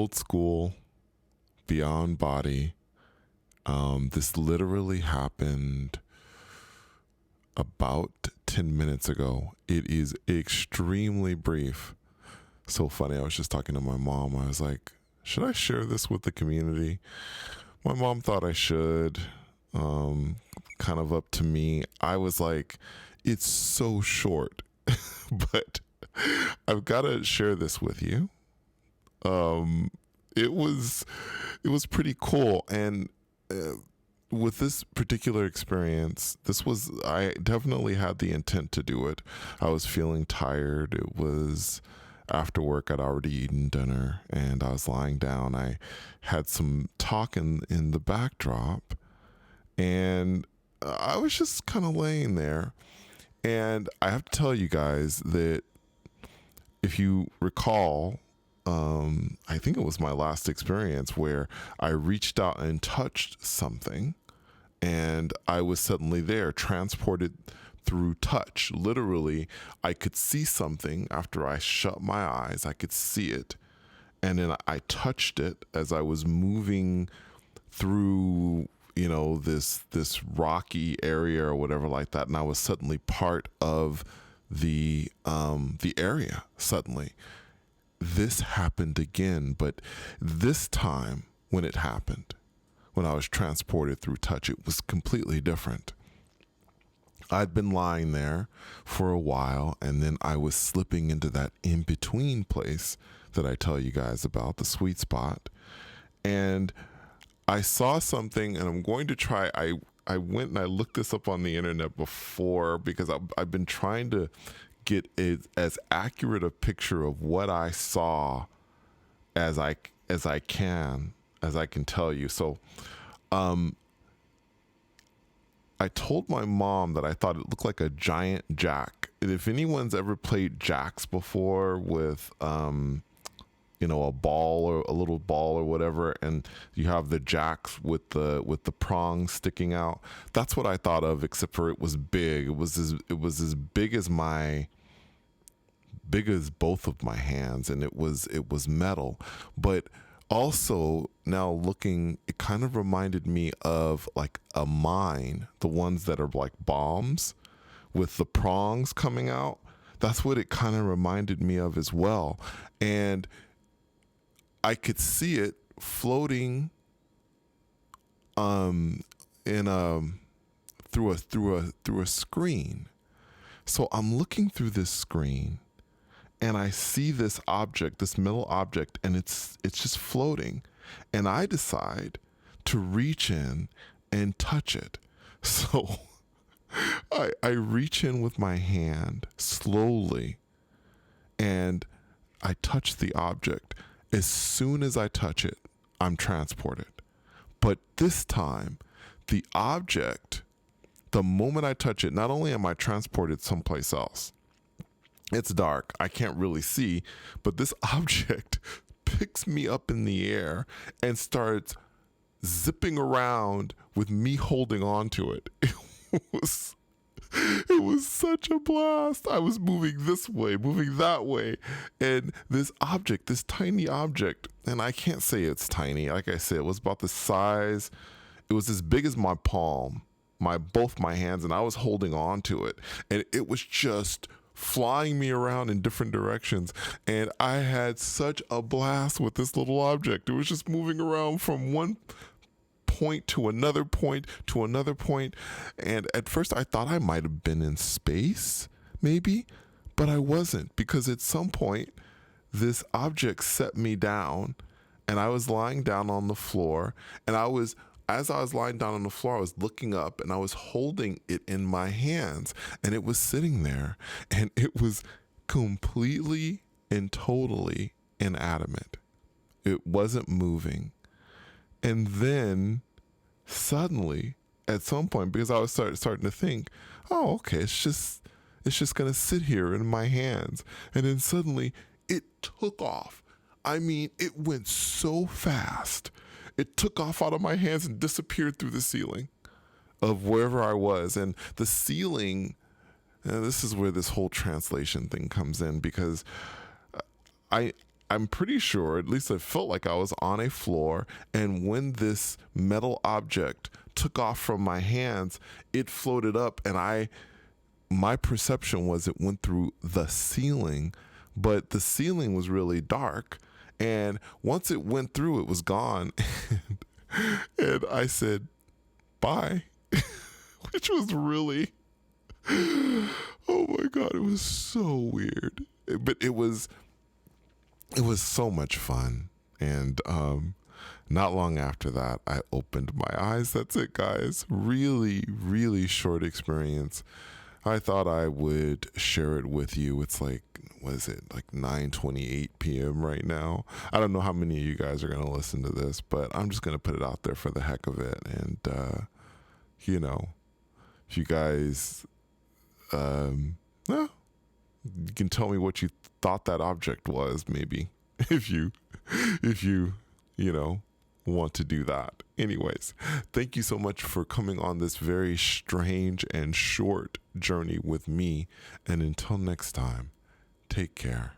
old school, beyond body. This literally happened about 10 minutes ago. It is extremely brief. So funny. I was just talking to my mom. I was like, should I share this with the community? My mom thought I should. Kind of up to me. I was like, it's so short, but I've got to share this with you. It was pretty cool. And with this particular experience, I definitely had the intent to do it. I was feeling tired. It was after work. I'd already eaten dinner and I was lying down. I had some talk in the backdrop, and I was just kind of laying there. And I have to tell you guys that if you recall, I think it was my last experience where I reached out and touched something, and I was suddenly there, transported through touch. Literally, I could see something after I shut my eyes. I could see it, and then I touched it as I was moving through, this rocky area or whatever like that, and I was suddenly part of the area suddenly. This happened again, but this time when it happened, when I was transported through touch, it was completely different. I'd been lying there for a while, and then I was slipping into that in-between place that I tell you guys about, the sweet spot. And I saw something, and I'm going to try, I went and I looked this up on the internet before because I've been trying to get as accurate a picture of what I saw as I can tell you. So I told my mom that I thought it looked like a giant jack. If anyone's ever played jacks before with a ball or a little ball or whatever, and you have the jacks with the prongs sticking out, that's what I thought of, except for it was big. It was as big as both of my hands, and it was metal. But also, now looking, it kind of reminded me of like a mine, the ones that are like bombs with the prongs coming out. That's what it kind of reminded me of as well. And I could see it floating through a screen. So I'm looking through this screen, and I see this object, this metal object, and it's just floating. And I decide to reach in and touch it. So I reach in with my hand slowly, and I touch the object. As soon as I touch it, I'm transported. But this time, the object, the moment I touch it, not only am I transported someplace else, it's dark, I can't really see, but this object picks me up in the air and starts zipping around with me holding on to it. It was such a blast. I was moving this way, moving that way, and this object, this tiny object, and I can't say it's tiny. Like I said, it was about the size, it was as big as my palm, both my hands, and I was holding on to it, and it was just flying me around in different directions, and I had such a blast with this little object. It was just moving around from one point to another point to another point, and at first I thought I might have been in space, maybe, but I wasn't, because at some point this object set me down, and I was lying down on the floor, and as I was lying down on the floor, I was looking up, and I was holding it in my hands, and it was sitting there, and it was completely and totally inanimate. It wasn't moving. And then suddenly, at some point, because I was starting to think, oh, okay, it's just gonna sit here in my hands, and then suddenly it took off. I mean, it went so fast. It took off out of my hands and disappeared through the ceiling of wherever I was. And the ceiling, this is where this whole translation thing comes in, because I'm pretty sure, at least I felt like I was on a floor, and when this metal object took off from my hands, it floated up, and my perception was it went through the ceiling, but the ceiling was really dark. And once it went through, it was gone. And I said, bye, which was really, oh my God, it was so weird. But it was so much fun. And not long after that, I opened my eyes. That's it, guys. Really, really short experience. I thought I would share it with you. It's like, what is it, like 9:28 p.m. right now? I don't know how many of you guys are going to listen to this, but I'm just going to put it out there for the heck of it. And, you know, if you guys, well, you can tell me what you thought that object was, maybe, if you, you know, want to do that. Anyways, thank you so much for coming on this very strange and short journey with me. And until next time, take care.